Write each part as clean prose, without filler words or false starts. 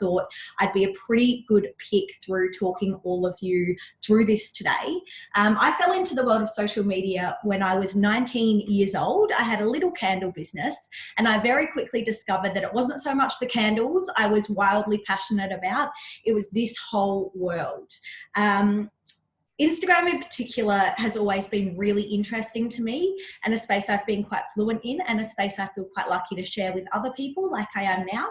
thought I'd be a pretty good pick through talking all of you through this today. I fell into the world of social media when I was 19 years old. I had a little candle business, and I very quickly discovered that it wasn't so much the candles I was wildly passionate about, it was this whole world. Instagram in particular has always been really interesting to me, and a space I've been quite fluent in, and a space I feel quite lucky to share with other people like I am now.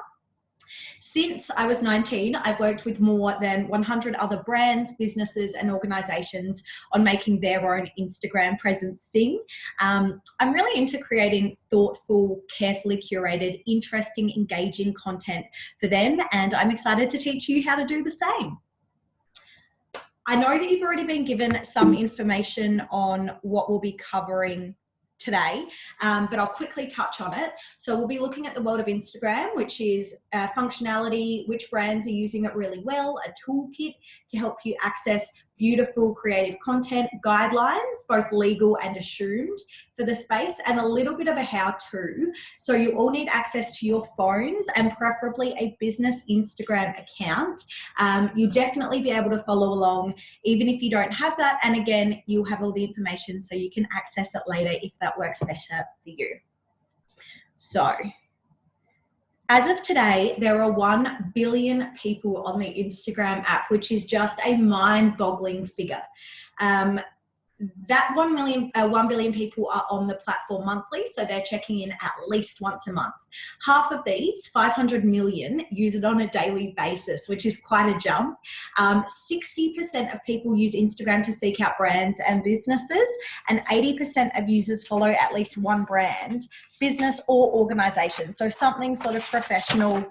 Since I was 19, I've worked with more than 100 other brands, businesses and organisations on making their own Instagram presence sing. I'm really into creating thoughtful, carefully curated, interesting, engaging content for them, and I'm excited to teach you how to do the same. I know that you've already been given some information on what we'll be covering today, but I'll quickly touch on it. So we'll be looking at the world of Instagram, which is functionality, which brands are using it really well, a toolkit to help you access beautiful creative content, guidelines, both legal and assumed for the space, and a little bit of a how-to. So you all need access to your phones and preferably a business Instagram account. You'll definitely be able to follow along even if you don't have that. And again, you'll have all the information so you can access it later if that works better for you. So, as of today, there are 1 billion people on the Instagram app, which is just a mind-boggling figure. That 1 billion people are on the platform monthly, so they're checking in at least once a month. Half of these, 500 million, use it on a daily basis, which is quite a jump. 60% of people use Instagram to seek out brands and businesses, and 80% of users follow at least one brand, business or organisation. So something sort of professional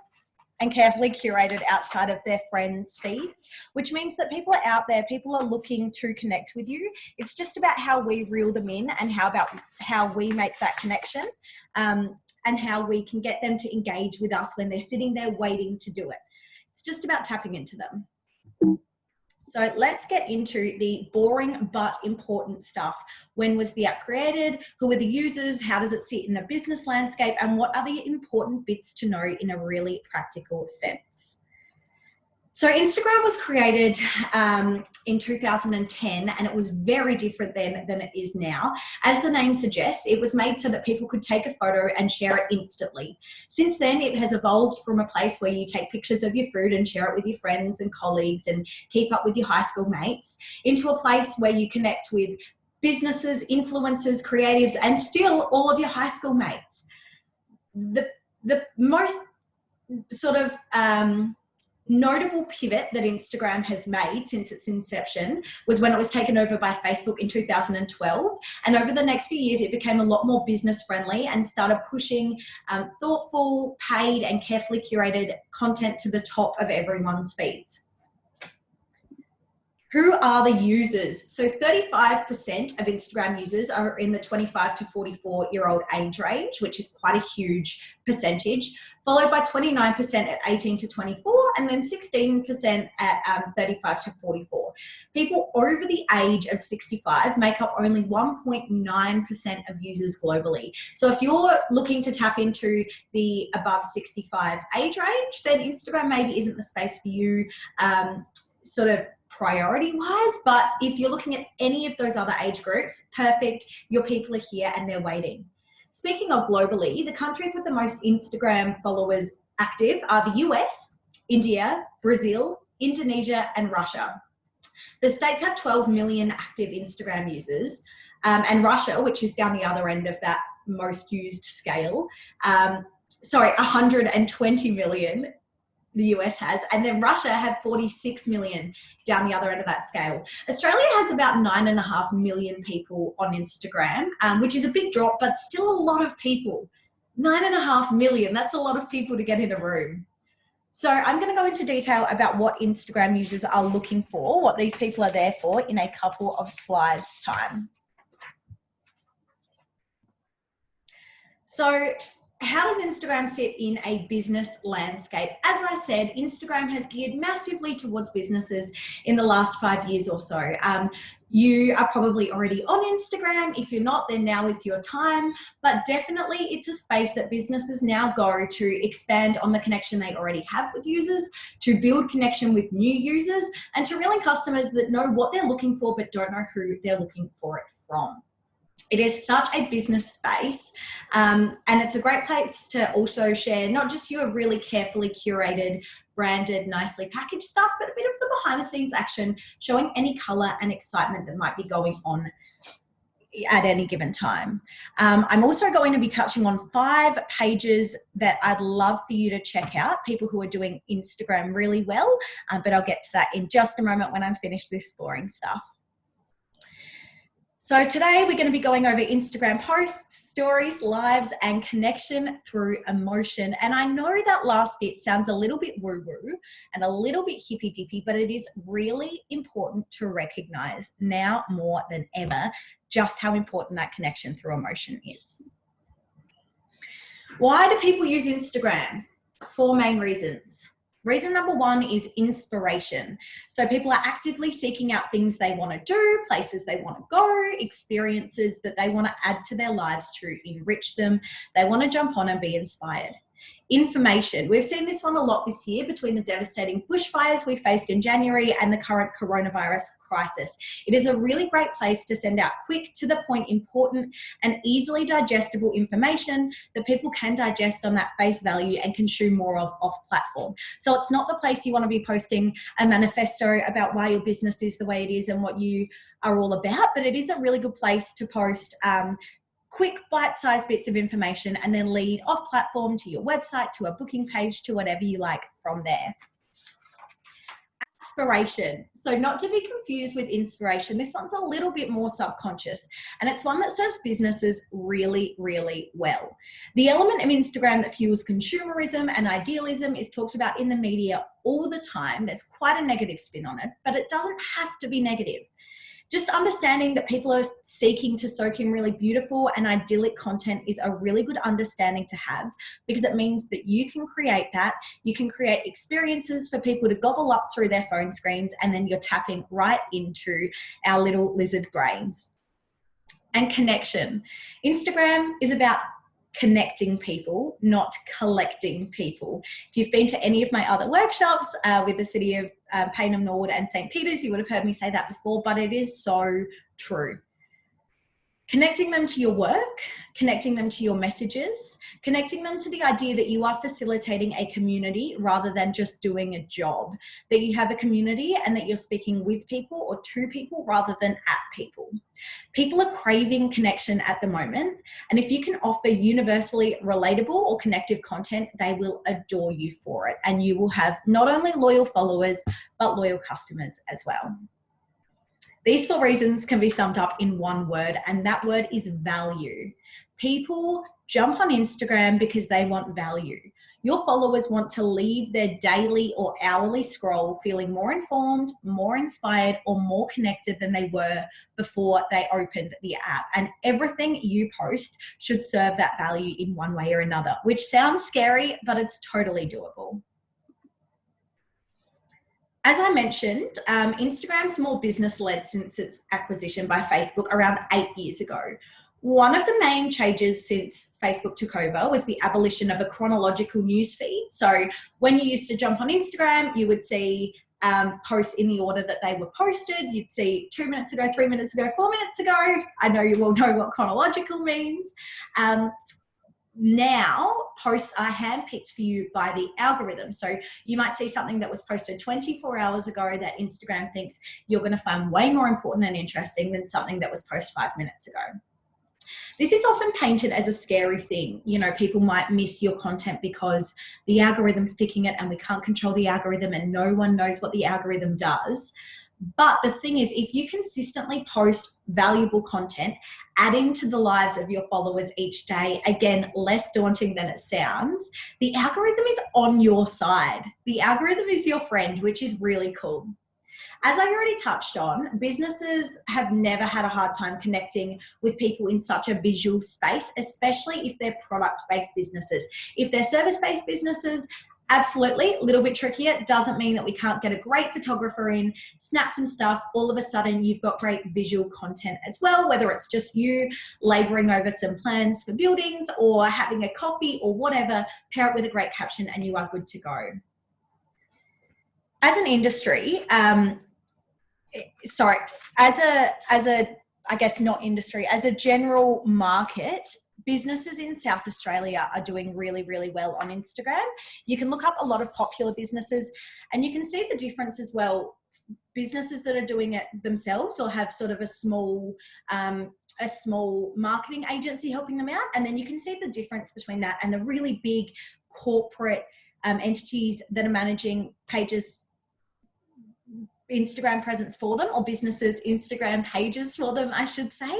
and carefully curated outside of their friends' feeds, which means that people are out there, people are looking to connect with you. It's just about how we reel them in and how we make that connection, and how we can get them to engage with us when they're sitting there waiting to do it. It's just about tapping into them. So let's get into the boring but important stuff. When was the app created? Who are the users? How does it sit in a business landscape? And what are the important bits to know in a really practical sense? So Instagram was created in 2010, and it was very different then than it is now. As the name suggests, it was made so that people could take a photo and share it instantly. Since then, it has evolved from a place where you take pictures of your food and share it with your friends and colleagues and keep up with your high school mates, into a place where you connect with businesses, influencers, creatives, and still all of your high school mates. The most sort of notable pivot that Instagram has made since its inception was when it was taken over by Facebook in 2012. And over the next few years, it became a lot more business friendly and started pushing thoughtful, paid and carefully curated content to the top of everyone's feeds. Who are the users? So 35% of Instagram users are in the 25 to 44-year-old age range, which is quite a huge percentage, followed by 29% at 18 to 24, and then 16% at 35 to 44. People over the age of 65 make up only 1.9% of users globally. So if you're looking to tap into the above 65 age range, then Instagram maybe isn't the space for you, sort of priority wise, but if you're looking at any of those other age groups, perfect, your people are here and they're waiting. Speaking of globally, the countries with the most Instagram followers active are the US, India, Brazil, Indonesia, and Russia. The States have 12 million active Instagram users, and Russia, which is down the other end of that most used scale, 120 million. The US has, and then Russia have 46 million down the other end of that scale. Australia has about 9.5 million people on Instagram, which is a big drop, but still a lot of people. 9.5 million, that's a lot of people to get in a room. So I'm going to go into detail about what Instagram users are looking for, what these people are there for, in a couple of slides' time. So how does Instagram sit in a business landscape? As I said, Instagram has geared massively towards businesses in the last 5 years or so. You are probably already on Instagram. If you're not, then now is your time. But definitely it's a space that businesses now go to expand on the connection they already have with users, to build connection with new users, and to really customers that know what they're looking for but don't know who they're looking for it from. It is such a business space, and it's a great place to also share not just your really carefully curated, branded, nicely packaged stuff, but a bit of the behind the scenes action, showing any color and excitement that might be going on at any given time. I'm also going to be touching on 5 pages that I'd love for you to check out, people who are doing Instagram really well, but I'll get to that in just a moment when I'm finished this boring stuff. So today we're going to be going over Instagram posts, stories, lives, and connection through emotion. And I know that last bit sounds a little bit woo-woo and a little bit hippy-dippy, but it is really important to recognize now more than ever just how important that connection through emotion is. Why do people use Instagram? 4 main reasons. Reason number 1 is inspiration. So people are actively seeking out things they want to do, places they want to go, experiences that they want to add to their lives to enrich them. They want to jump on and be inspired. Information. We've seen this one a lot this year between the devastating bushfires we faced in January and the current coronavirus crisis. It is a really great place to send out quick, to the point, important and easily digestible information that people can digest on that face value and consume more of off platform. So it's not the place you want to be posting a manifesto about why your business is the way it is and what you are all about, but it is a really good place to post quick bite-sized bits of information and then lead off platform to your website, to a booking page, to whatever you like from there. Aspiration. So not to be confused with inspiration, this one's a little bit more subconscious, and it's one that serves businesses really, really well. The element of Instagram that fuels consumerism and idealism is talked about in the media all the time. There's quite a negative spin on it, but it doesn't have to be negative. Just understanding that people are seeking to soak in really beautiful and idyllic content is a really good understanding to have, because it means that you can create that. You can create experiences for people to gobble up through their phone screens, and then you're tapping right into our little lizard brains. And connection. Instagram is about connecting people, not collecting people. If you've been to any of my other workshops with the city of Payneham, Norwood and St. Peter's, you would have heard me say that before, but it is so true. Connecting them to your work, connecting them to your messages, connecting them to the idea that you are facilitating a community rather than just doing a job, that you have a community and that you're speaking with people or to people rather than at people. People are craving connection at the moment, and if you can offer universally relatable or connective content, they will adore you for it, and you will have not only loyal followers, but loyal customers as well. These 4 reasons can be summed up in one word, and that word is value. People jump on Instagram because they want value. Your followers want to leave their daily or hourly scroll feeling more informed, more inspired, or more connected than they were before they opened the app. And everything you post should serve that value in one way or another, which sounds scary, but it's totally doable. As I mentioned, Instagram's more business-led since its acquisition by Facebook around 8 years ago. One of the main changes since Facebook took over was the abolition of a chronological newsfeed. So when you used to jump on Instagram, you would see posts in the order that they were posted. You'd see 2 minutes ago, 3 minutes ago, 4 minutes ago. I know you all know what chronological means. Now, posts are handpicked for you by the algorithm. So you might see something that was posted 24 hours ago that Instagram thinks you're going to find way more important and interesting than something that was posted 5 minutes ago. This is often painted as a scary thing. You know, people might miss your content because the algorithm's picking it and we can't control the algorithm and no one knows what the algorithm does. But the thing is, if you consistently post valuable content, adding to the lives of your followers each day, again, less daunting than it sounds, the algorithm is on your side. The algorithm is your friend, which is really cool. As I already touched on, businesses have never had a hard time connecting with people in such a visual space, especially if they're product-based businesses. If they're service-based businesses, absolutely, a little bit trickier. Doesn't mean that we can't get a great photographer in, snap some stuff. All of a sudden, you've got great visual content as well, whether it's just you laboring over some plans for buildings or having a coffee or whatever, pair it with a great caption and you are good to go. As an industry, as a general market, businesses in South Australia are doing really, really well on Instagram. You can look up a lot of popular businesses and you can see the difference as well. Businesses that are doing it themselves or have sort of a small marketing agency helping them out. And then you can see the difference between that and the really big corporate entities that are managing pages, Instagram presence for them, or businesses Instagram pages for them, I should say.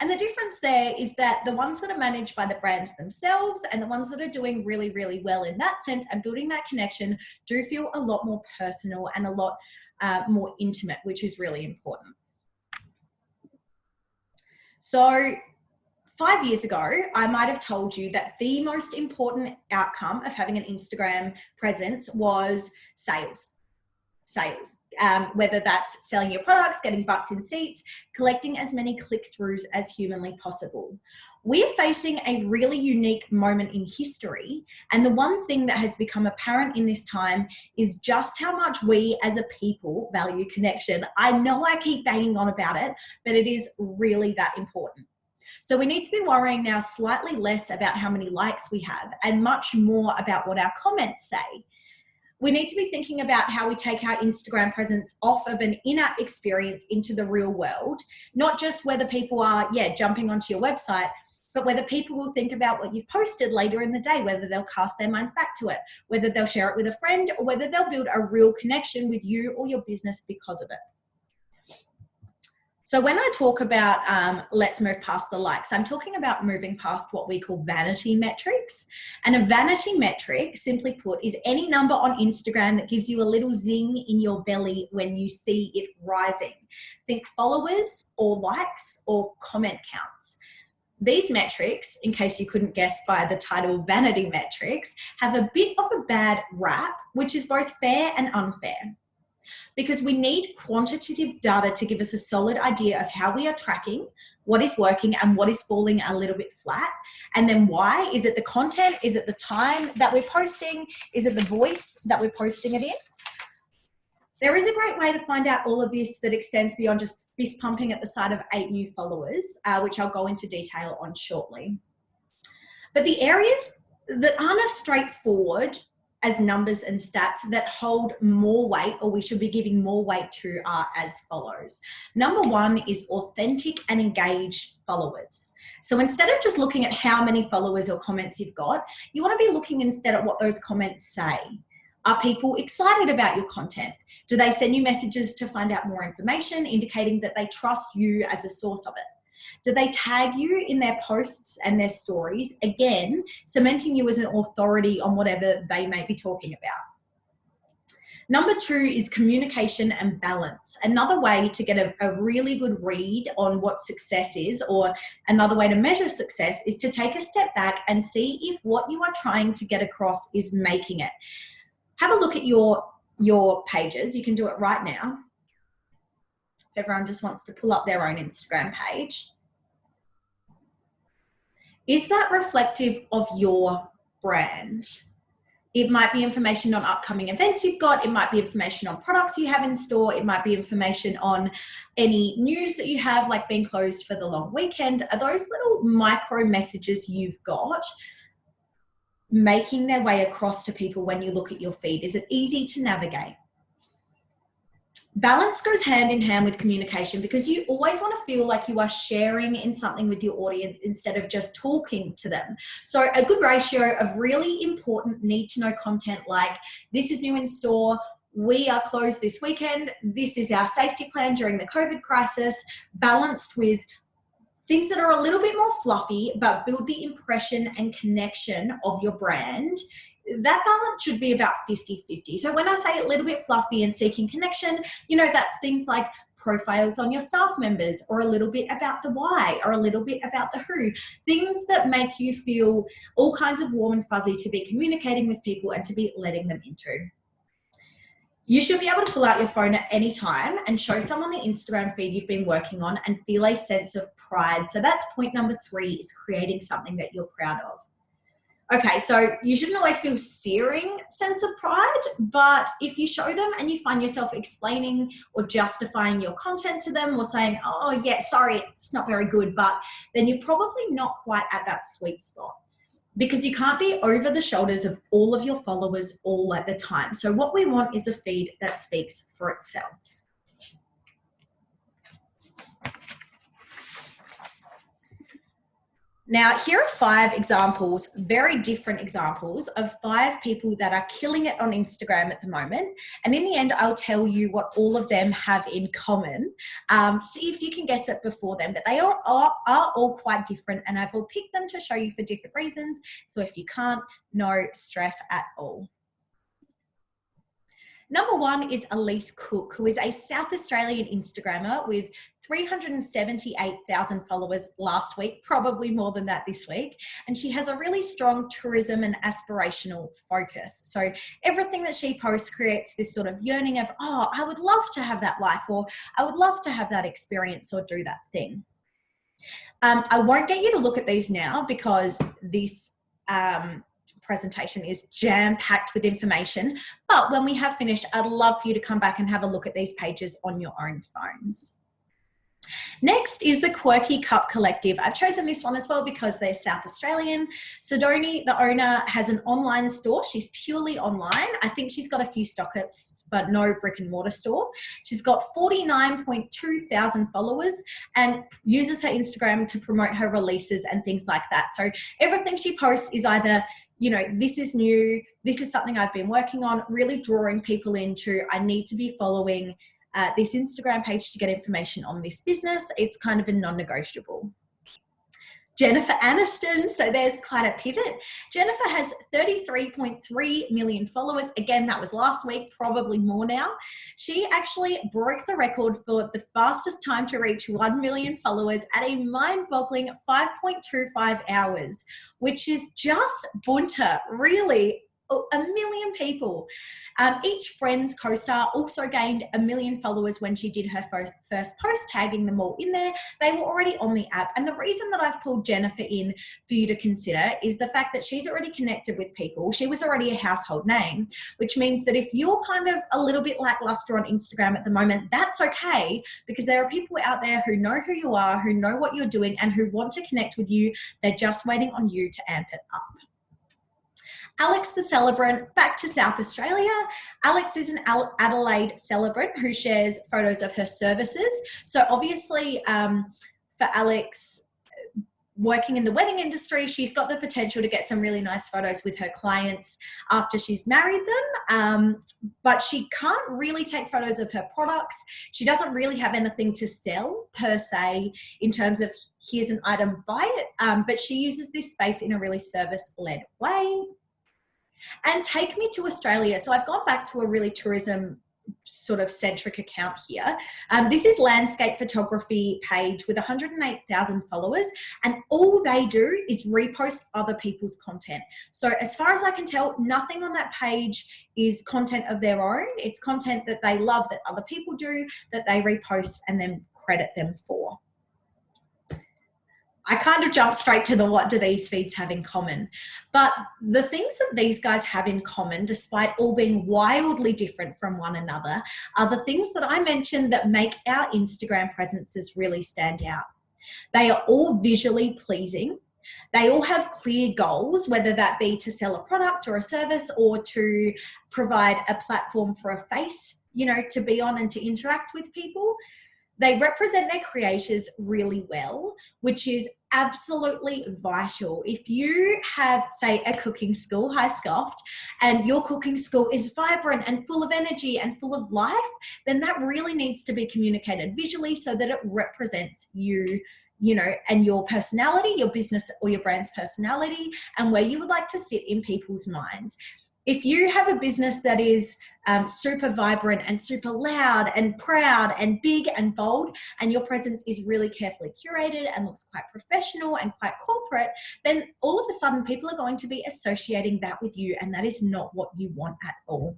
And the difference there is that the ones that are managed by the brands themselves and the ones that are doing really, really well in that sense and building that connection do feel a lot more personal and a lot more intimate, which is really important. So 5 years ago, I might have told you that the most important outcome of having an Instagram presence was sales. Whether that's selling your products, getting butts in seats, collecting as many click-throughs as humanly possible. We're facing a really unique moment in history, and the one thing that has become apparent in this time is just how much we as a people value connection. I know I keep banging on about it, but it is really that important. So we need to be worrying now slightly less about how many likes we have and much more about what our comments say. We need to be thinking about how we take our Instagram presence off of an in-app experience into the real world, not just whether people are, jumping onto your website, but whether people will think about what you've posted later in the day, whether they'll cast their minds back to it, whether they'll share it with a friend, or whether they'll build a real connection with you or your business because of it. So when I talk about let's move past the likes, I'm talking about moving past what we call vanity metrics. And a vanity metric, simply put, is any number on Instagram that gives you a little zing in your belly when you see it rising. Think followers or likes or comment counts. These metrics, in case you couldn't guess by the title vanity metrics, have a bit of a bad rap, which is both fair and unfair. Because we need quantitative data to give us a solid idea of how we are tracking, what is working and what is falling a little bit flat. And then why? Is it the content? Is it the time that we're posting? Is it the voice that we're posting it in? There is a great way to find out all of this that extends beyond just fist pumping at the sight of 8 new followers, which I'll go into detail on shortly. But the areas that aren't as straightforward as numbers and stats that hold more weight, or we should be giving more weight to, are as follows. Number 1 is authentic and engaged followers. So instead of just looking at how many followers or comments you've got, you want to be looking instead at what those comments say. Are people excited about your content? Do they send you messages to find out more information, indicating that they trust you as a source of it? Do they tag you in their posts and their stories? Again, cementing you as an authority on whatever they may be talking about. Number 2 is communication and balance. Another way to get a really good read on what success is, or another way to measure success, is to take a step back and see if what you are trying to get across is making it. Have a look at your pages. You can do it right now. Everyone just wants to pull up their own Instagram page. Is that reflective of your brand? It might be information on upcoming events you've got. It might be information on products you have in store. It might be information on any news that you have, like being closed for the long weekend. Are those little micro messages you've got making their way across to people when you look at your feed? Is it easy to navigate? Balance goes hand in hand with communication, because you always want to feel like you are sharing in something with your audience instead of just talking to them. So a good ratio of really important need to know content like, this is new in store, we are closed this weekend, this is our safety plan during the COVID crisis, balanced with things that are a little bit more fluffy but build the impression and connection of your brand, that balance should be about 50-50. So when I say a little bit fluffy and seeking connection, you know, that's things like profiles on your staff members, or a little bit about the why, or a little bit about the who, things that make you feel all kinds of warm and fuzzy to be communicating with people and to be letting them into. You should be able to pull out your phone at any time and show someone the Instagram feed you've been working on and feel a sense of pride. So that's point number 3, is creating something that you're proud of. Okay, so you shouldn't always feel searing sense of pride, but if you show them and you find yourself explaining or justifying your content to them, or saying, oh yeah, sorry, it's not very good, but then you're probably not quite at that sweet spot, because you can't be over the shoulders of all of your followers all at the time. So what we want is a feed that speaks for itself. Now, here are 5 examples, very different examples of 5 people that are killing it on Instagram at the moment. And in the end, I'll tell you what all of them have in common. See if you can guess it before them, but they are all quite different, and I've all picked them to show you for different reasons. So if you can't, no stress at all. Number 1 is Elise Cook, who is a South Australian Instagrammer with 378,000 followers last week, probably more than that this week. And she has a really strong tourism and aspirational focus. So everything that she posts creates this sort of yearning of, oh, I would love to have that life, or I would love to have that experience or do that thing. I won't get you to look at these now, because this presentation is jam-packed with information, but when we have finished, I'd love for you to come back and have a look at these pages on your own phones. Next is the Quirky Cup Collective. I've chosen this one as well because they're South Australian. Sidoni, the owner, has an online store. She's purely online. I think she's got a few stockists, but no brick and mortar store. She's got 49.2 thousand followers and uses her Instagram to promote her releases and things like that. So everything she posts is either, you know, this is new, this is something I've been working on, really drawing people into, I need to be following this Instagram page to get information on this business. It's kind of a non-negotiable. Jennifer Aniston, so there's quite a pivot. Jennifer has 33.3 million followers. Again, that was last week, probably more now. She actually broke the record for the fastest time to reach 1 million followers at a mind-boggling 5.25 hours, which is just bunter, really. 1 million people. Each Friends co-star also gained 1 million followers when she did her first post, tagging them all in there. They were already on the app. And the reason that I've pulled Jennifer in for you to consider is the fact that she's already connected with people. She was already a household name, which means that if you're kind of a little bit lackluster on Instagram at the moment, that's okay, because there are people out there who know who you are, who know what you're doing, and who want to connect with you. They're just waiting on you to amp it up. Alex the Celebrant, back to South Australia. Alex is an Adelaide celebrant who shares photos of her services. So obviously for Alex, working in the wedding industry, she's got the potential to get some really nice photos with her clients after she's married them, but she can't really take photos of her products. She doesn't really have anything to sell per se in terms of here's an item, buy it, but she uses this space in a really service-led way. And Take Me to Australia. So I've gone back to a really tourism sort of centric account here. This is landscape photography page with 108,000 followers, and all they do is repost other people's content. So as far as I can tell, nothing on that page is content of their own. It's content that they love, that other people do, that they repost and then credit them for. I kind of jumped straight to the what do these feeds have in common. But the things that these guys have in common, despite all being wildly different from one another, are the things that I mentioned that make our Instagram presences really stand out. They are all visually pleasing. They all have clear goals, whether that be to sell a product or a service, or to provide a platform for a face, you know, to be on and to interact with people. They represent their creators really well, which is absolutely vital. If you have, say, a cooking school, hi Scoffed, and your cooking school is vibrant and full of energy and full of life, then that really needs to be communicated visually so that it represents you, you know, and your personality, your business or your brand's personality, and where you would like to sit in people's minds. If you have a business that is super vibrant and super loud and proud and big and bold, and your presence is really carefully curated and looks quite professional and quite corporate, then all of a sudden people are going to be associating that with you, and that is not what you want at all.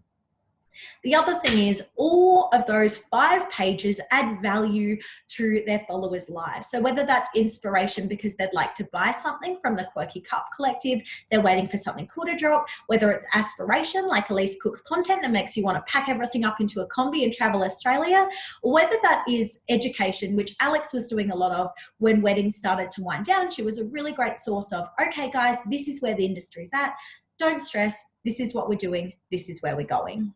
The other thing is all of those 5 pages add value to their followers' lives. So whether that's inspiration because they'd like to buy something from the Quirky Cup Collective, they're waiting for something cool to drop, whether it's aspiration like Elise Cook's content that makes you want to pack everything up into a combi and travel Australia, or whether that is education, which Alex was doing a lot of when weddings started to wind down. She was a really great source of, okay guys, this is where the industry's at. Don't stress. This is what we're doing. This is where we're going.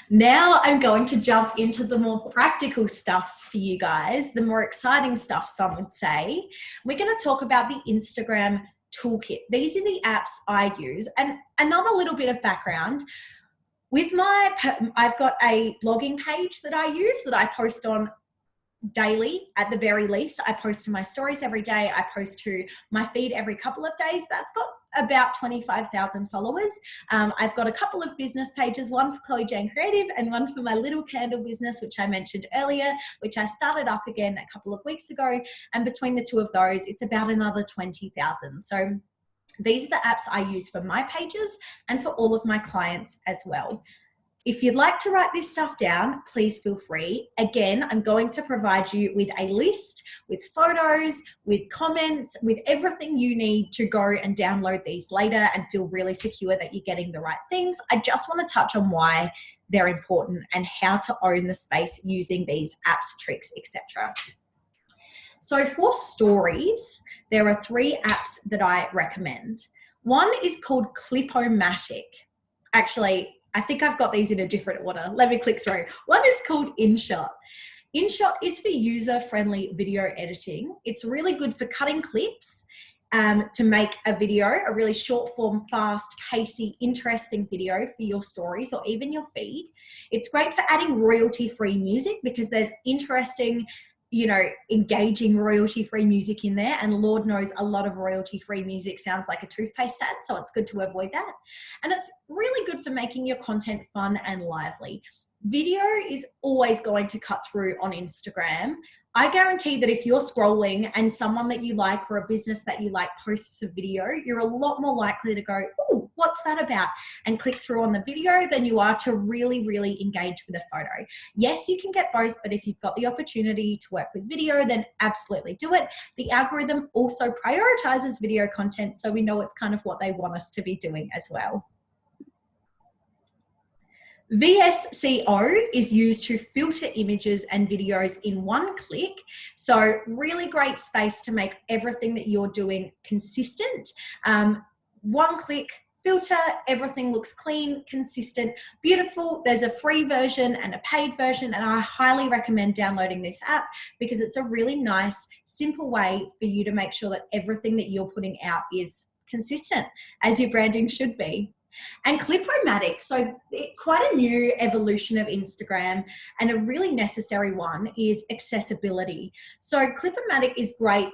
Now I'm going to jump into the more practical stuff for you guys, the more exciting stuff, some would say. We're going to talk about the Instagram toolkit. These are the apps I use. And another little bit of background, with I've got a blogging page that I use that I post on daily at the very least. I post to my stories every day. I post to my feed every couple of days. That's got about 25,000 followers. I've got a couple of business pages, one for Chloe Jane Creative and one for my little candle business, which I mentioned earlier, which I started up again a couple of weeks ago. And between the two of those, it's about another 20,000. So these are the apps I use for my pages and for all of my clients as well. If you'd like to write this stuff down, please feel free. Again, I'm going to provide you with a list, with photos, with comments, with everything you need to go and download these later and feel really secure that you're getting the right things. I just want to touch on why they're important and how to own the space using these apps, tricks, etc. So for stories, there are 3 apps that I recommend. One is called Clip-O-Matic. Actually, I think I've got these in a different order. Let me click through. One is called InShot. InShot is for user-friendly video editing. It's really good for cutting clips to make a video, a really short form, fast, pacey, interesting video for your stories or even your feed. It's great for adding royalty-free music because there's interesting, you know, engaging royalty-free music in there, and Lord knows a lot of royalty-free music sounds like a toothpaste ad, so it's good to avoid that. And it's really good for making your content fun and lively. Video is always going to cut through on Instagram. I guarantee that if you're scrolling and someone that you like or a business that you like posts a video, you're a lot more likely to go, oh, what's that about? And click through on the video than you are to really, really engage with a photo. Yes, you can get both, but if you've got the opportunity to work with video, then absolutely do it. The algorithm also prioritizes video content, so we know it's kind of what they want us to be doing as well. VSCO is used to filter images and videos in one click. So really great space to make everything that you're doing consistent. One click filter, everything looks clean, consistent, beautiful. There's a free version and a paid version, and I highly recommend downloading this app because it's a really nice, simple way for you to make sure that everything that you're putting out is consistent, as your branding should be. And Clip-O-Matic, so quite a new evolution of Instagram and a really necessary one is accessibility. So Clip-O-Matic is great,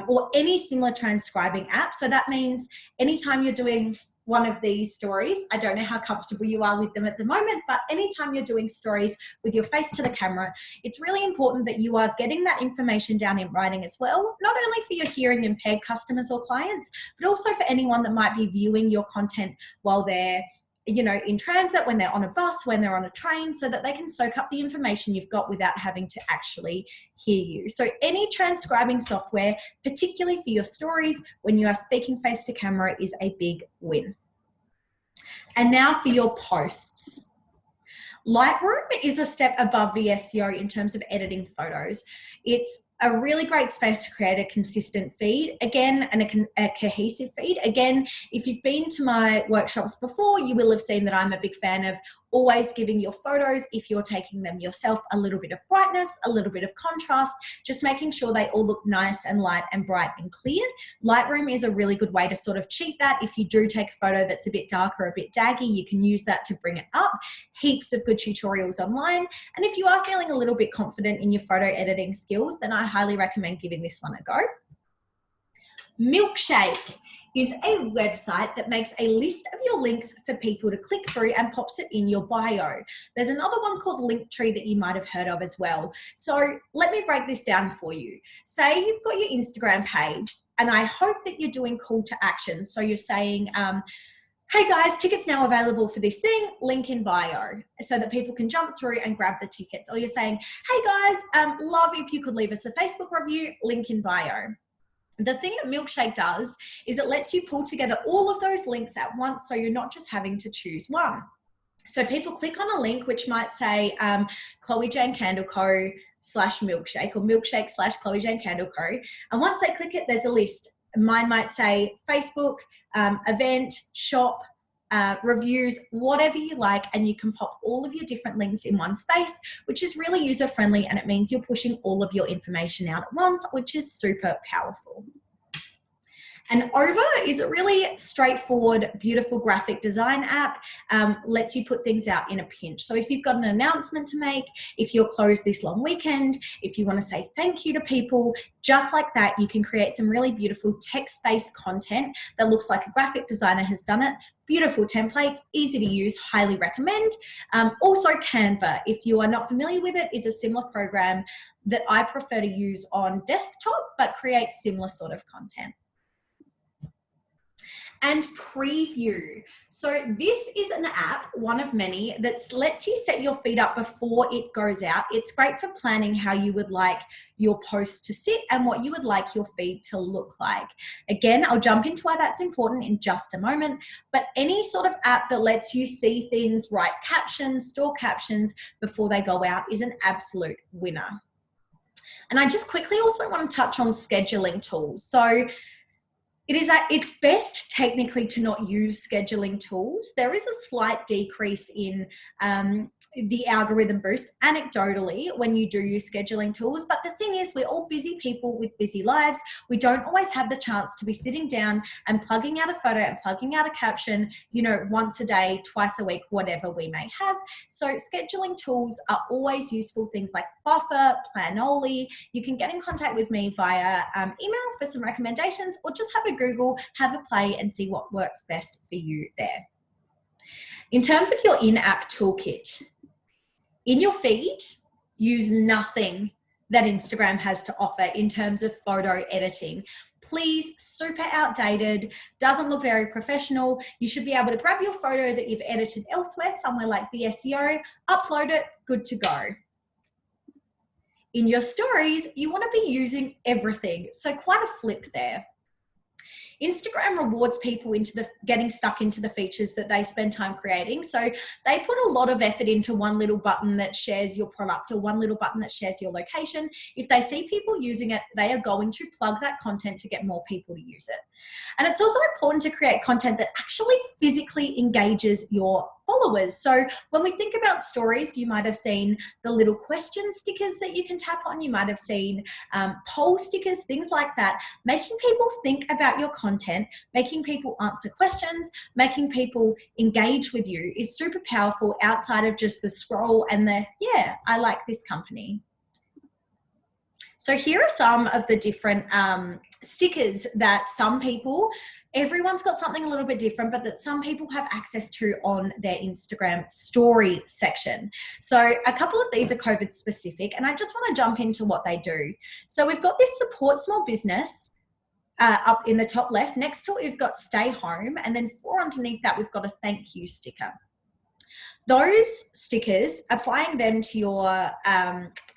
or any similar transcribing app. So that means anytime you're doing one of these stories, I don't know how comfortable you are with them at the moment, but anytime you're doing stories with your face to the camera, it's really important that you are getting that information down in writing as well, not only for your hearing impaired customers or clients, but also for anyone that might be viewing your content while they're, you know, in transit, when they're on a bus, when they're on a train, so that they can soak up the information you've got without having to actually hear you. So any transcribing software, particularly for your stories, when you are speaking face to camera, is a big win. And now for your posts. Lightroom is a step above VSCO in terms of editing photos. It's a really great space to create a consistent feed, again, and a cohesive feed. Again, if you've been to my workshops before, you will have seen that I'm a big fan of always giving your photos, if you're taking them yourself, a little bit of brightness, a little bit of contrast, just making sure they all look nice and light and bright and clear. Lightroom is a really good way to sort of cheat that. If you do take a photo that's a bit dark or a bit daggy, you can use that to bring it up. Heaps of good tutorials online. And if you are feeling a little bit confident in your photo editing skills, then I highly recommend giving this one a go. MILKSHAKE is a website that makes a list of your links for people to click through and pops it in your bio. There's another one called Linktree that you might have heard of as well. So let me break this down for you. Say you've got your Instagram page, and I hope that you're doing call to action. So you're saying, hey guys, tickets now available for this thing, link in bio, so that people can jump through and grab the tickets. Or you're saying, hey guys, love if you could leave us a Facebook review, link in bio. The thing that MILKSHAKE does is it lets you pull together all of those links at once, so you're not just having to choose one. So people click on a link which might say Chloe Jane Candle Co. /milkshake or milkshake / Chloe Jane Candle Co. And once they click it, there's a list. Mine might say Facebook, event, shop, reviews, whatever you like, and you can pop all of your different links in one space, which is really user friendly, and it means you're pushing all of your information out at once, which is super powerful. And Over is a really straightforward, beautiful graphic design app. Lets you put things out in a pinch. So if you've got an announcement to make, if you're closed this long weekend, if you want to say thank you to people, just like that, you can create some really beautiful text-based content that looks like a graphic designer has done it. Beautiful templates, easy to use, highly recommend. Also Canva, if you are not familiar with it, is a similar program that I prefer to use on desktop, but creates similar sort of content. And Preview. So this is an app, one of many, that lets you set your feed up before it goes out. It's great for planning how you would like your post to sit and what you would like your feed to look like. Again, I'll jump into why that's important in just a moment, but any sort of app that lets you see things, write captions, store captions before they go out is an absolute winner. And I just quickly also want to touch on scheduling tools. So it's best technically to not use scheduling tools. There is a slight decrease in the algorithm boost anecdotally when you do use scheduling tools. But the thing is, we're all busy people with busy lives. We don't always have the chance to be sitting down and plugging out a photo and plugging out a caption, you know, once a day, twice a week, whatever we may have. So scheduling tools are always useful. Things like Buffer, Planoly. You can get in contact with me via email for some recommendations, or just have a Google, have a play and see what works best for you there. In terms of your in-app toolkit, in your feed, use nothing that Instagram has to offer in terms of photo editing. Please, super outdated, doesn't look very professional. You should be able to grab your photo that you've edited elsewhere, somewhere like VSCO, upload it, good to go. In your stories, you want to be using everything. So quite a flip there. Instagram rewards people into getting stuck into the features that they spend time creating. So they put a lot of effort into one little button that shares your product or one little button that shares your location. If they see people using it, they are going to plug that content to get more people to use it. And it's also important to create content that actually physically engages your followers. So when we think about stories, you might have seen the little question stickers that you can tap on. You might have seen poll stickers, things like that. Making people think about your content, making people answer questions, making people engage with you is super powerful outside of just the scroll and the, yeah, I like this company. So here are some of the different stickers that some people, everyone's got something a little bit different, but that some people have access to on their Instagram story section. So a couple of these are COVID specific, and I just want to jump into what they do. So we've got this support small business up in the top left. Next to it, we've got stay home, and then underneath that, we've got a thank you sticker. Those stickers, applying them to your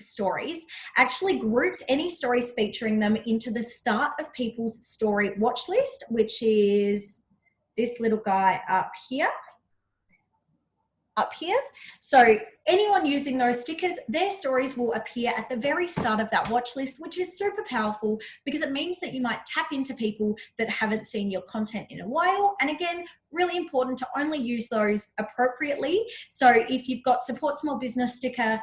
stories, actually groups any stories featuring them into the start of people's story watch list, which is this little guy up here. So anyone using those stickers, their stories will appear at the very start of that watch list, which is super powerful because it means that you might tap into people that haven't seen your content in a while. And again, really important to only use those appropriately. So if you've got support small business sticker,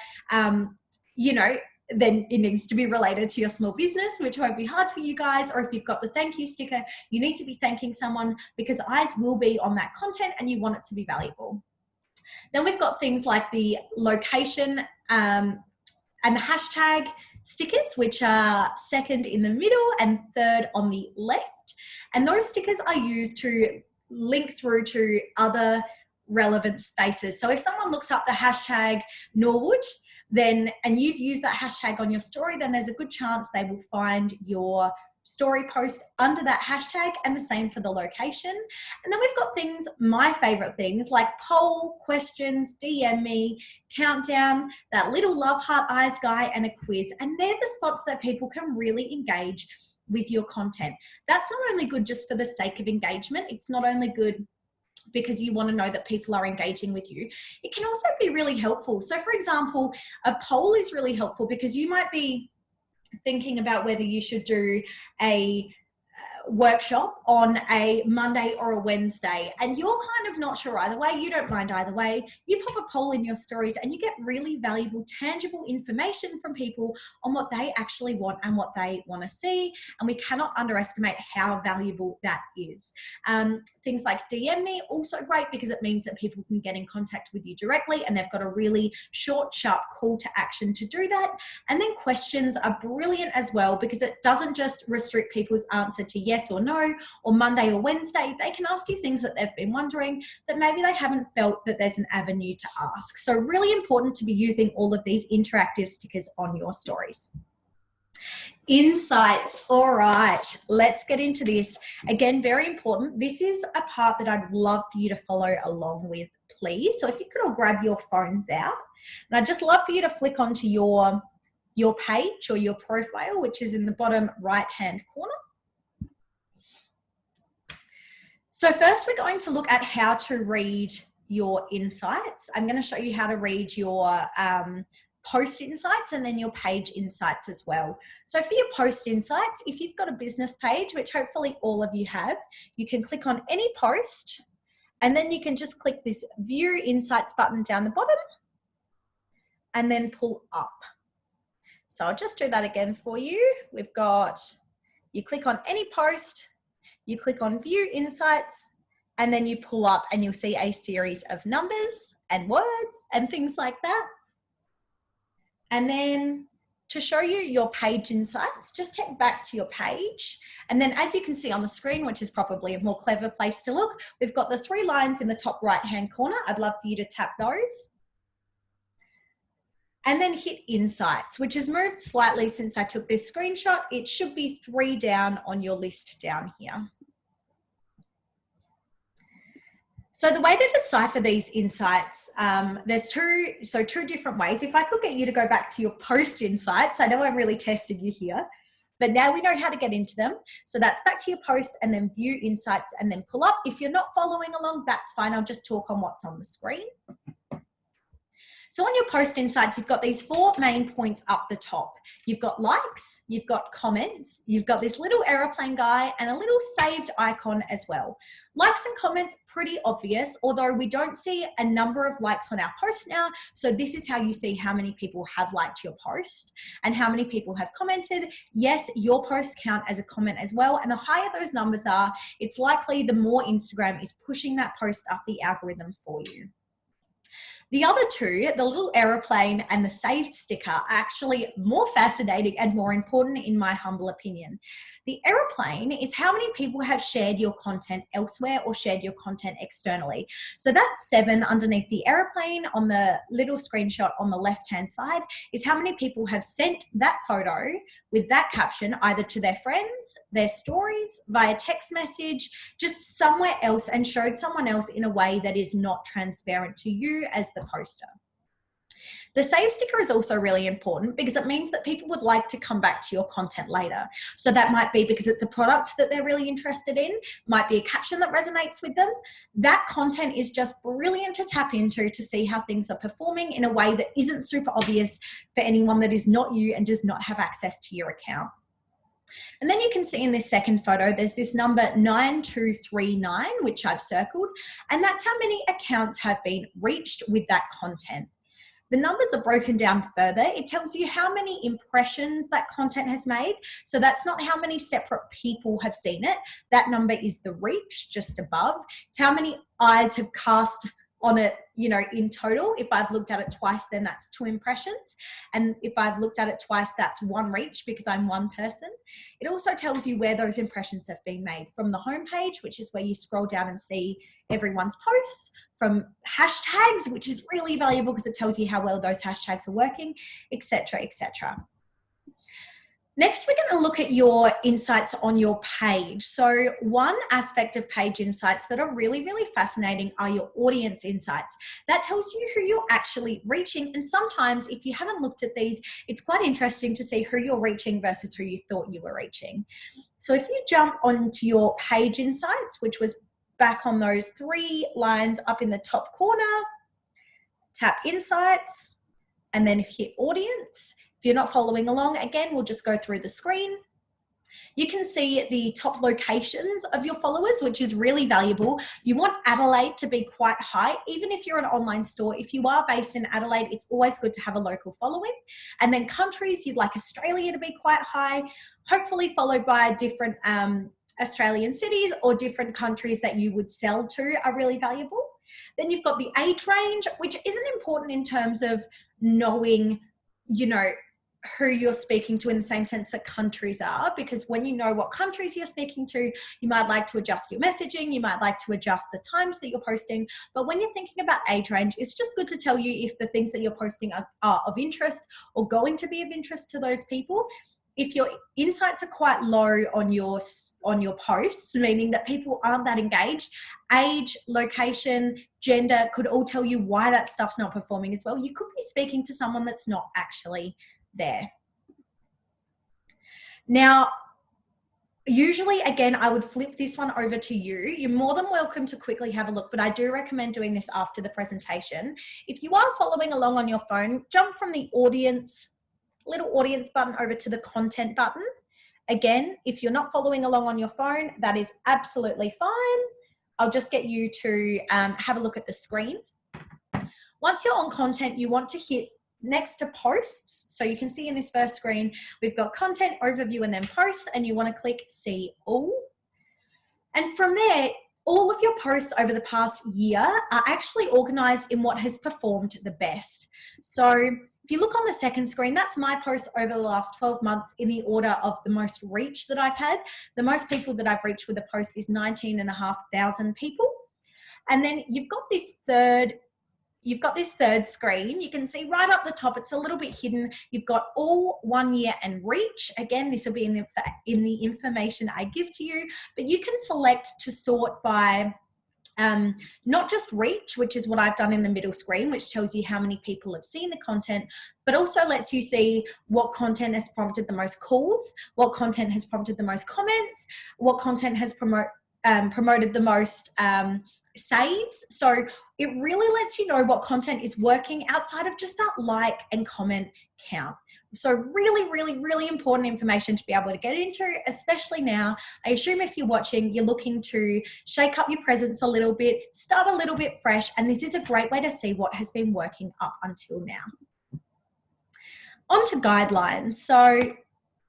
you know, then it needs to be related to your small business, which won't be hard for you guys. Or if you've got the thank you sticker, you need to be thanking someone because eyes will be on that content and you want it to be valuable. Then we've got things like the location and the hashtag. stickers, which are second in the middle and third on the left. And those stickers are used to link through to other relevant spaces. So if someone looks up the hashtag Norwood, then, and you've used that hashtag on your story, then there's a good chance they will find your story post under that hashtag, and the same for the location. And then we've got things, my favorite things, like poll, questions, DM me, countdown, that little love heart eyes guy, and a quiz. And they're the spots that people can really engage with your content. That's not only good just for the sake of engagement, it's not only good because you want to know that people are engaging with you. It can also be really helpful. So for example, a poll is really helpful because you might be thinking about whether you should do a workshop on a Monday or a Wednesday, and you're kind of not sure either way. You don't mind either way. You pop a poll in your stories and you get really valuable, tangible information from people on what they actually want and what they want to see. And we cannot underestimate how valuable that is. Things like DM me, also great because it means that people can get in contact with you directly and they've got a really short, sharp call to action to do that. And then questions are brilliant as well because it doesn't just restrict people's answer to yes or no, or Monday or Wednesday. They can ask you things that they've been wondering that maybe they haven't felt that there's an avenue to ask. So really important to be using all of these interactive stickers on your stories. Insights. All right, let's get into this. Again, very important. This is a part that I'd love for you to follow along with, please. So if you could all grab your phones out, and I'd just love for you to flick onto your page or your profile, which is in the bottom right-hand corner. So first we're going to look at how to read your insights. I'm going to show you how to read your post insights and then your page insights as well. So for your post insights, if you've got a business page, which hopefully all of you have, you can click on any post and then you can just click this View Insights button down the bottom and then pull up. So I'll just do that again for you. We've got, you click on any post, you click on View Insights, and then you pull up and you'll see a series of numbers and words and things like that. And then to show you your page insights, just head back to your page. And then as you can see on the screen, which is probably a more clever place to look, we've got the 3 lines in the top right-hand corner. I'd love for you to tap those. And then hit Insights, which has moved slightly since I took this screenshot. It should be 3 down on your list down here. So the way to decipher these insights, there's two different ways. If I could get you to go back to your post insights, I know I'm really testing you here, but now we know how to get into them. So that's back to your post and then View Insights and then pull up. If you're not following along, that's fine. I'll just talk on what's on the screen. So on your post insights, you've got these 4 main points up the top. You've got likes, you've got comments, you've got this little aeroplane guy and a little saved icon as well. Likes and comments, pretty obvious, although we don't see a number of likes on our post now. So this is how you see how many people have liked your post and how many people have commented. Yes, your posts count as a comment as well. And the higher those numbers are, it's likely the more Instagram is pushing that post up the algorithm for you. The other 2, the little aeroplane and the saved sticker, are actually more fascinating and more important in my humble opinion. The aeroplane is how many people have shared your content elsewhere or shared your content externally. So that's 7 underneath the aeroplane on the little screenshot on the left-hand side is how many people have sent that photo with that caption either to their friends, their stories, via text message, just somewhere else and showed someone else in a way that is not transparent to you as the poster. The save sticker is also really important because it means that people would like to come back to your content later. So that might be because it's a product that they're really interested in, might be a caption that resonates with them. That content is just brilliant to tap into to see how things are performing in a way that isn't super obvious for anyone that is not you and does not have access to your account. And then you can see in this second photo, there's this number 9239, which I've circled, and that's how many accounts have been reached with that content. The numbers are broken down further. It tells you how many impressions that content has made. So that's not how many separate people have seen it. That number is the reach just above. It's how many eyes have cast on it, you know, in total. If I've looked at it twice, then that's 2 impressions. And if I've looked at it twice, that's 1 reach because I'm one person. It also tells you where those impressions have been made from the homepage, which is where you scroll down and see everyone's posts, from hashtags, which is really valuable because it tells you how well those hashtags are working, etc., etc. Next, we're going to look at your insights on your page. So one aspect of page insights that are really, really fascinating are your audience insights. That tells you who you're actually reaching. And sometimes if you haven't looked at these, it's quite interesting to see who you're reaching versus who you thought you were reaching. So if you jump onto your page insights, which was back on those 3 lines up in the top corner, tap insights, and then hit audience. If you're not following along, again, we'll just go through the screen. You can see the top locations of your followers, which is really valuable. You want Adelaide to be quite high, even if you're an online store. If you are based in Adelaide, it's always good to have a local following. And then countries, you'd like Australia to be quite high, hopefully followed by different Australian cities or different countries that you would sell to are really valuable. Then you've got the age range, which isn't important in terms of knowing, you know, who you're speaking to in the same sense that countries are, because when you know what countries you're speaking to, you might like to adjust your messaging, you might like to adjust the times that you're posting. But when you're thinking about age range, it's just good to tell you if the things that you're posting are of interest or going to be of interest to those people. If your insights are quite low on your posts, meaning that people aren't that engaged, age, location, gender could all tell you why that stuff's not performing as well. You could be speaking to someone that's not actually there. Now, usually, again, I would flip this one over to you. You're more than welcome to quickly have a look, but I do recommend doing this after the presentation. If you are following along on your phone, jump from the audience, little audience button over to the content button. Again, if you're not following along on your phone, that is absolutely fine. I'll just get you to have a look at the screen. Once you're on content, you want to hit next to posts. So you can see in this first screen, we've got content, overview, and then posts, and you want to click see all. And from there, all of your posts over the past year are actually organized in what has performed the best. So if you look on the second screen, that's my posts over the last 12 months in the order of the most reach that I've had. The most people that I've reached with a post is 19,500 people. And then you've got this third screen. You can see right up the top, it's a little bit hidden. You've got all 1 year and reach. Again, this will be in the information I give to you, but you can select to sort by not just reach, which is what I've done in the middle screen, which tells you how many people have seen the content, but also lets you see what content has prompted the most calls, what content has prompted the most comments, what content has promoted the most saves. So it really lets you know what content is working outside of just that like and comment count. So really, really, really important information to be able to get into, especially now. I assume if you're watching, you're looking to shake up your presence a little bit, start a little bit fresh, and this is a great way to see what has been working up until now. On to guidelines. So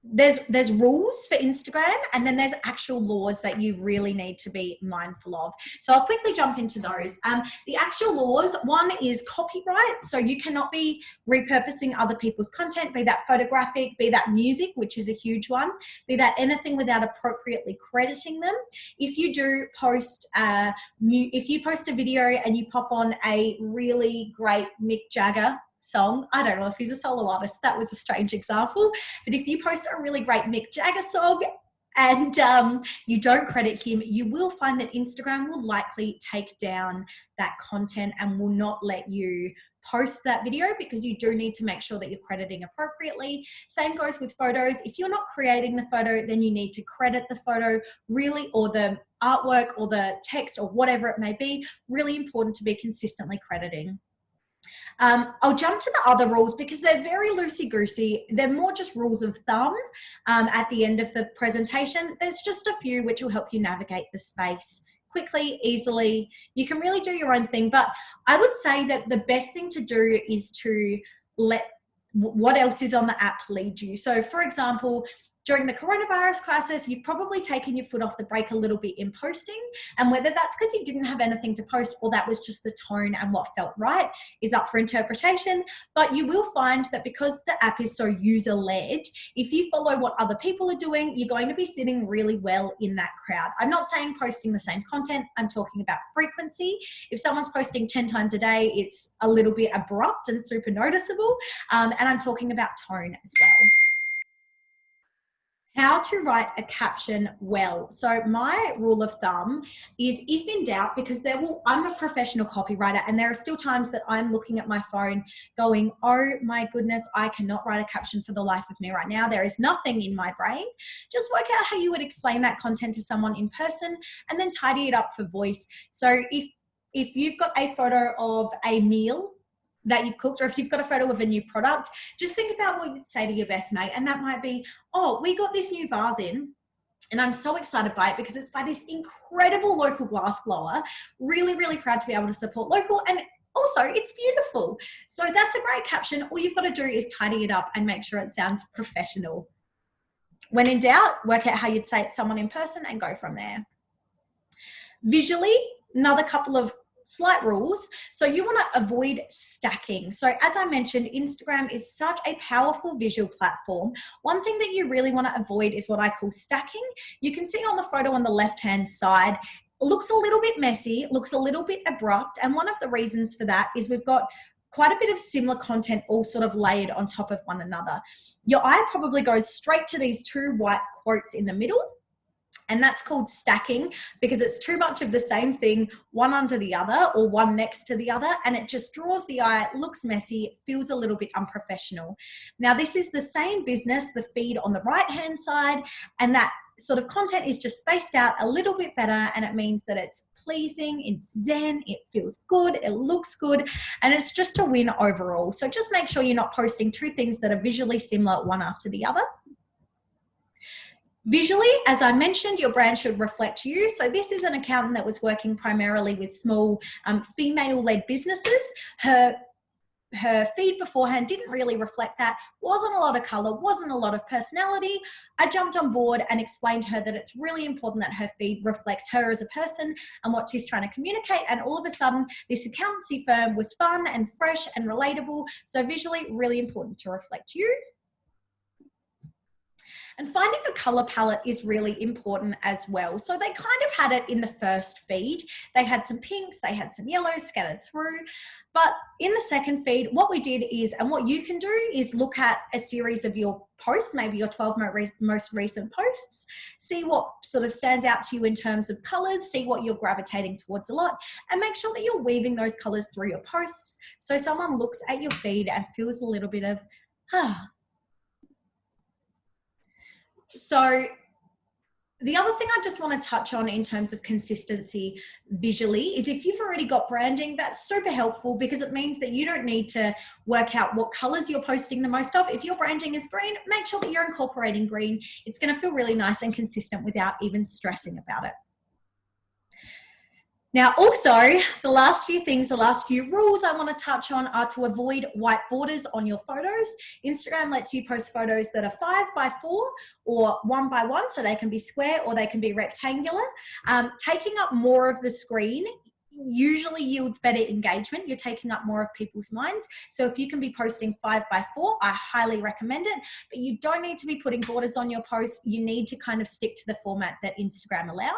there's rules for Instagram, and then there's actual laws that you really need to be mindful of. So I'll quickly jump into those. The actual laws, one is copyright. So you cannot be repurposing other people's content, be that photographic, be that music, which is a huge one, be that anything without appropriately crediting them. If you do post, if you post a video and you pop on a really great Mick Jagger song, I don't know if he's a solo artist, that was a strange example, but if you post a really great Mick Jagger song and you don't credit him, you will find that Instagram will likely take down that content and will not let you post that video, because you do need to make sure that you're crediting appropriately. Same goes with photos. If you're not creating the photo, then you need to credit the photo really, or the artwork or the text or whatever it may be. Really important to be consistently crediting. I'll jump to the other rules because they're very loosey-goosey. They're more just rules of thumb at the end of the presentation. There's just a few which will help you navigate the space quickly, easily. You can really do your own thing, but I would say that the best thing to do is to let what else is on the app lead you. So for example, During the coronavirus crisis, you've probably taken your foot off the brake a little bit in posting, and whether that's because you didn't have anything to post or that was just the tone and what felt right is up for interpretation. But you will find that because the app is so user-led, if you follow what other people are doing, you're going to be sitting really well in that crowd. I'm not saying posting the same content, I'm talking about frequency. If someone's posting 10 times a day, it's a little bit abrupt and super noticeable, and I'm talking about tone as well. How to write a caption well. So my rule of thumb is, if in doubt, because I'm a professional copywriter and there are still times that I'm looking at my phone going, oh my goodness, I cannot write a caption for the life of me right now. There is nothing in my brain. Just work out how you would explain that content to someone in person and then tidy it up for voice. So if you've got a photo of a meal that you've cooked, or if you've got a photo of a new product, just think about what you'd say to your best mate. And that might be, oh, we got this new vase in and I'm so excited by it because it's by this incredible local glass blower. Really, really proud to be able to support local, and also it's beautiful. So that's a great caption. All you've got to do is tidy it up and make sure it sounds professional. When in doubt, work out how you'd say it to someone in person and go from there. Visually, another couple of slight rules. So you want to avoid stacking. So as I mentioned, Instagram is such a powerful visual platform. One thing that you really want to avoid is what I call stacking. You can see on the photo on the left-hand side, it looks a little bit messy, looks a little bit abrupt. And one of the reasons for that is we've got quite a bit of similar content all sort of layered on top of one another. Your eye probably goes straight to these two white quotes in the middle. And that's called stacking because it's too much of the same thing, one under the other or one next to the other, and it just draws the eye, looks messy, feels a little bit unprofessional. Now, this is the same business, the feed on the right-hand side, and that sort of content is just spaced out a little bit better, and it means that it's pleasing, it's zen, it feels good, it looks good, and it's just a win overall. So just make sure you're not posting two things that are visually similar one after the other. Visually, as I mentioned, your brand should reflect you. So this is an accountant that was working primarily with small female-led businesses. Her feed beforehand didn't really reflect that. Wasn't a lot of color, wasn't a lot of personality. I jumped on board and explained to her that it's really important that her feed reflects her as a person and what she's trying to communicate. And all of a sudden, this accountancy firm was fun and fresh and relatable. So visually, really important to reflect you. And finding a color palette is really important as well. So they kind of had it in the first feed. They had some pinks, they had some yellows scattered through. But in the second feed, what we did is, and what you can do is look at a series of your posts, maybe your 12 most recent posts, see what sort of stands out to you in terms of colors, see what you're gravitating towards a lot, and make sure that you're weaving those colors through your posts so someone looks at your feed and feels a little bit of, So the other thing I just want to touch on in terms of consistency visually is if you've already got branding, that's super helpful because it means that you don't need to work out what colors you're posting the most of. If your branding is green, make sure that you're incorporating green. It's going to feel really nice and consistent without even stressing about it. Now, also, the last few rules I want to touch on are to avoid white borders on your photos. Instagram lets you post photos that are 5x4 or 1x1, so they can be square or they can be rectangular. Taking up more of the screen usually yields better engagement. You're taking up more of people's minds. So if you can be posting 5x4, I highly recommend it, but you don't need to be putting borders on your posts. You need to kind of stick to the format that Instagram allows.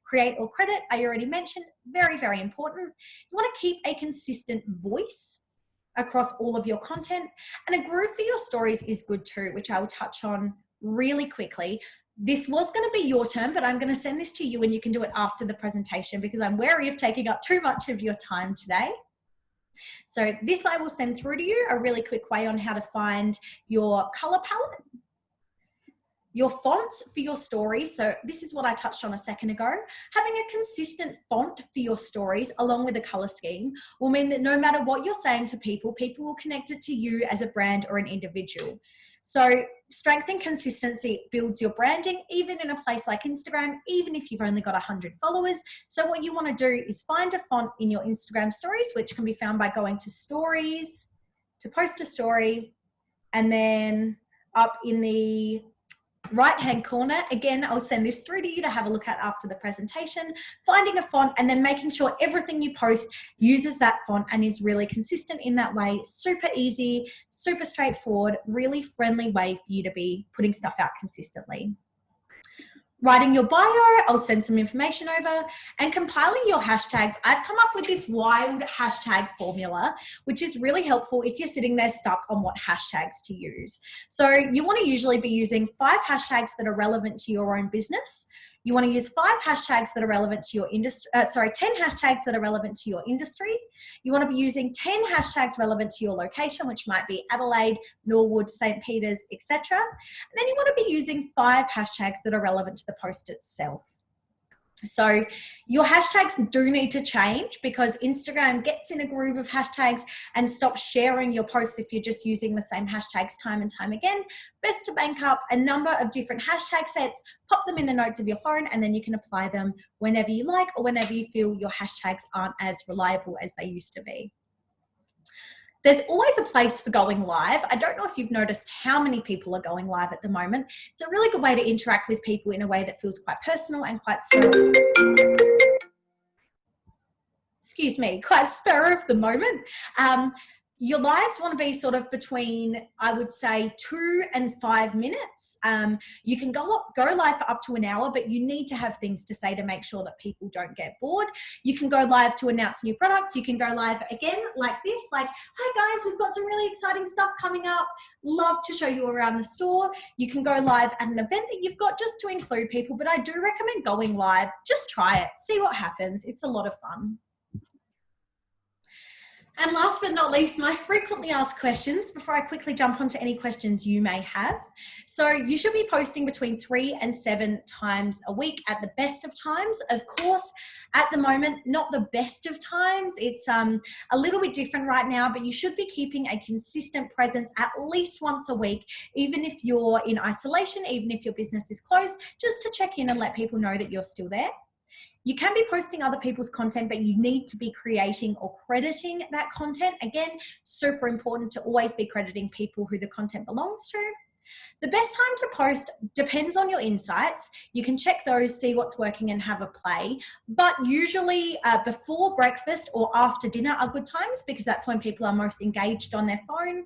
Create or credit, I already mentioned, very, very important. You want to keep a consistent voice across all of your content, and a groove for your stories is good too, which I will touch on really quickly. This was going to be your turn, but I'm going to send this to you and you can do it after the presentation because I'm wary of taking up too much of your time today. So this I will send through to you, a really quick way on how to find your color palette. Your fonts for your stories, so this is what I touched on a second ago. Having a consistent font for your stories along with a color scheme will mean that no matter what you're saying to people, people will connect it to you as a brand or an individual. So strength and consistency builds your branding, even in a place like Instagram, even if you've only got 100 followers. So what you want to do is find a font in your Instagram stories, which can be found by going to stories, to post a story, and then up in the right-hand corner, again, I'll send this through to you to have a look at after the presentation, finding a font and then making sure everything you post uses that font and is really consistent in that way. Super easy, super straightforward, really friendly way for you to be putting stuff out consistently. Writing your bio, I'll send some information over, and compiling your hashtags. I've come up with this wild hashtag formula, which is really helpful if you're sitting there stuck on what hashtags to use. So you want to usually be using 5 hashtags that are relevant to your own business. You want to use 5 hashtags that are relevant to your industry, 10 hashtags that are relevant to your industry. You want to be using 10 hashtags relevant to your location, which might be Adelaide, Norwood, St. Peter's, etc. And then you want to be using 5 hashtags that are relevant to the post itself. So your hashtags do need to change because Instagram gets in a groove of hashtags and stops sharing your posts if you're just using the same hashtags time and time again. Best to bank up a number of different hashtag sets, pop them in the notes of your phone, and then you can apply them whenever you like or whenever you feel your hashtags aren't as reliable as they used to be. There's always a place for going live. I don't know if you've noticed how many people are going live at the moment. It's a really good way to interact with people in a way that feels quite personal and quite quite spur of the moment. Your lives want to be sort of between, I would say, 2 and 5 minutes. You can go live for up to an hour, but you need to have things to say to make sure that people don't get bored. You can go live to announce new products. You can go live again like this, like, hi guys, we've got some really exciting stuff coming up. Love to show you around the store. You can go live at an event that you've got just to include people, but I do recommend going live. Just try it, see what happens. It's a lot of fun. And last but not least, my frequently asked questions before I quickly jump onto any questions you may have. So you should be posting between 3 and 7 times a week at the best of times. Of course, at the moment, not the best of times. It's a little bit different right now, but you should be keeping a consistent presence at least once a week, even if you're in isolation, even if your business is closed, just to check in and let people know that you're still there. You can be posting other people's content, but you need to be creating or crediting that content. Again, super important to always be crediting people who the content belongs to. The best time to post depends on your insights. You can check those, see what's working and have a play. But usually before breakfast or after dinner are good times because that's when people are most engaged on their phone.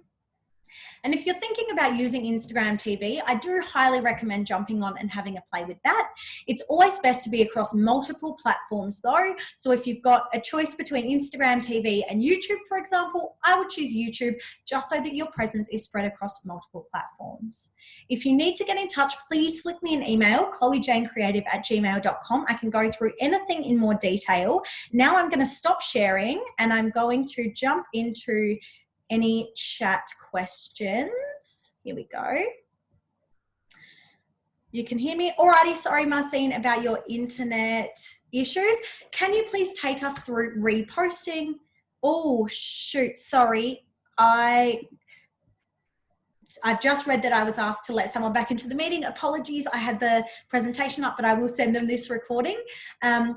And if you're thinking about using Instagram TV, I do highly recommend jumping on and having a play with that. It's always best to be across multiple platforms though. So if you've got a choice between Instagram TV and YouTube, for example, I would choose YouTube just so that your presence is spread across multiple platforms. If you need to get in touch, please flick me an email, chloejanecreative@gmail.com. I can go through anything in more detail. Now I'm going to stop sharing and I'm going to jump into any chat questions. Here we go. You can hear me. Alrighty, sorry Marcine about your internet issues. Can you please take us through reposting? Oh shoot, sorry. I've just read that I was asked to let someone back into the meeting. Apologies, I had the presentation up, but I will send them this recording. I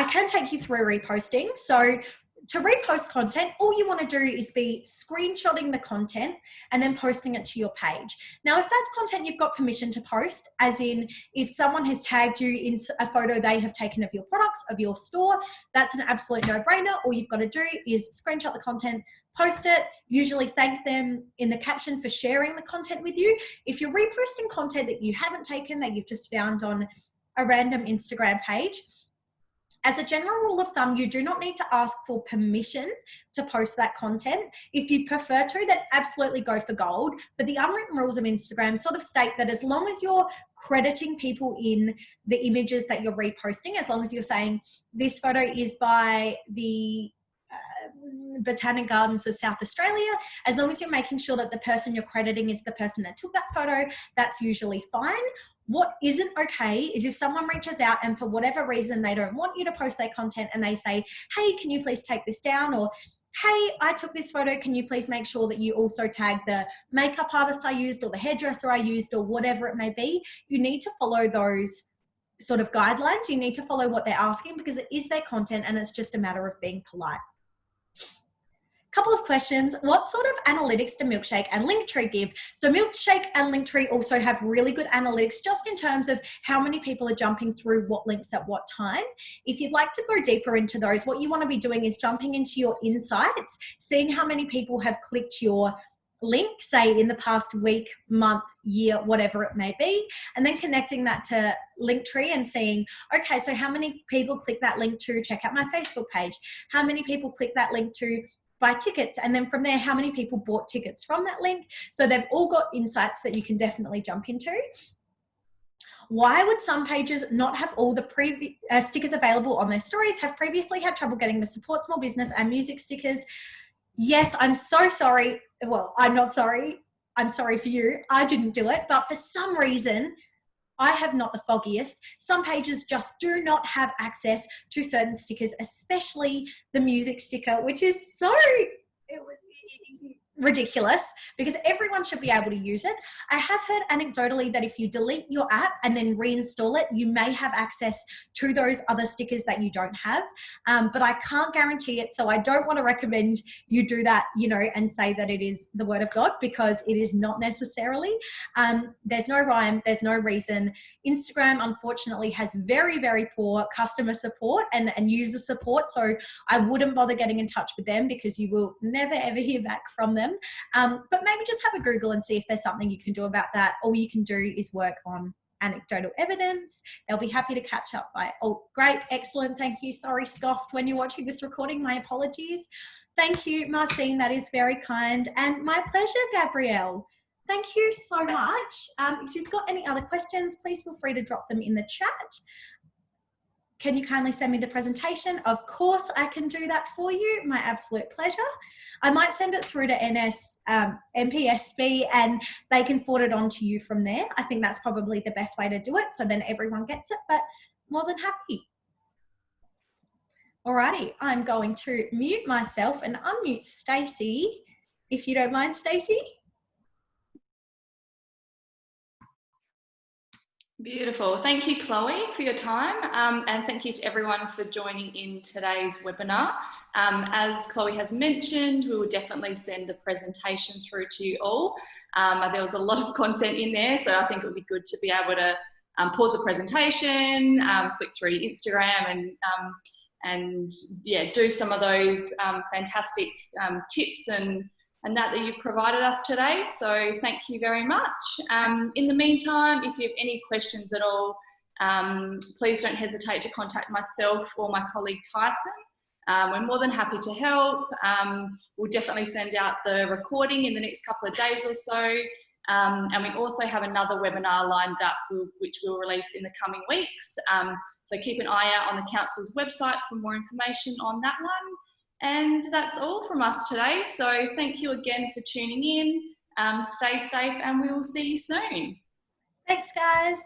can take you through reposting. So to repost content, all you want to do is be screenshotting the content and then posting it to your page. Now, if that's content you've got permission to post, as in if someone has tagged you in a photo they have taken of your products, of your store, that's an absolute no-brainer. All you've got to do is screenshot the content, post it, usually thank them in the caption for sharing the content with you. If you're reposting content that you haven't taken, that you've just found on a random Instagram page, as a general rule of thumb, you do not need to ask for permission to post that content. If you prefer to, then absolutely go for gold. But the unwritten rules of Instagram sort of state that as long as you're crediting people in the images that you're reposting, as long as you're saying this photo is by the Botanic Gardens of South Australia, as long as you're making sure that the person you're crediting is the person that took that photo, that's usually fine. What isn't okay is if someone reaches out and for whatever reason they don't want you to post their content and they say, hey, can you please take this down? Or, hey, I took this photo, can you please make sure that you also tag the makeup artist I used or the hairdresser I used or whatever it may be. You need to follow those sort of guidelines. You need to follow what they're asking because it is their content and it's just a matter of being polite. couple of questions. What sort of analytics do MILKSHAKE and Linktree give? So MILKSHAKE and Linktree also have really good analytics just in terms of how many people are jumping through what links at what time. If you'd like to go deeper into those, what you want to be doing is jumping into your insights, seeing how many people have clicked your link, say in the past week, month, year, whatever it may be, and then connecting that to Linktree and seeing, okay, so how many people click that link to check out my Facebook page? How many people click that link to buy tickets? And then from there, how many people bought tickets from that link? So they've all got insights that you can definitely jump into. Why would some pages not have all the stickers available on their stories? Have previously had trouble getting the support small business and music stickers. Yes, I'm so sorry. Well, I'm not sorry. I'm sorry for you. I didn't do it. But for some reason, I have not the foggiest. Some pages just do not have access to certain stickers, especially the music sticker, which is so ridiculous because everyone should be able to use it. I have heard anecdotally that if you delete your app and then reinstall it, you may have access to those other stickers that you don't have, but I can't guarantee it. So I don't want to recommend you do that, you know, and say that it is the word of God, because it is not necessarily. There's no rhyme, there's no reason. Instagram unfortunately has very, very poor customer support and user support. So I wouldn't bother getting in touch with them because you will never ever hear back from them. But maybe just have a Google and see if there's something you can do about that. All you can do is work on anecdotal evidence. They'll be happy to catch up by, oh, great, excellent, thank you. Sorry, scoffed when you're watching this recording, my apologies. Thank you, Marcine, that is very kind. And my pleasure, Gabrielle. Thank you so much. If you've got any other questions, please feel free to drop them in the chat. Can you kindly send me the presentation? Of course, I can do that for you. My absolute pleasure. I might send it through to MPSB and they can forward it on to you from there. I think that's probably the best way to do it, so then everyone gets it, but more than happy. Alrighty, I'm going to mute myself and unmute Stacey, if you don't mind, Stacey. Beautiful. Thank you, Chloe, for your time, and thank you to everyone for joining in today's webinar. As Chloe has mentioned, we will definitely send the presentation through to you all. There was a lot of content in there, so I think it would be good to be able to pause the presentation, flick through Instagram, and yeah, do some of those fantastic tips and that you've provided us today. So thank you very much. In the meantime, if you have any questions at all, please don't hesitate to contact myself or my colleague Tyson. We're more than happy to help. We'll definitely send out the recording in the next couple of days or so. And we also have another webinar lined up, which we'll release in the coming weeks. So keep an eye out on the Council's website for more information on that one. And that's all from us today. So thank you again for tuning in. Stay safe and we will see you soon. Thanks, guys.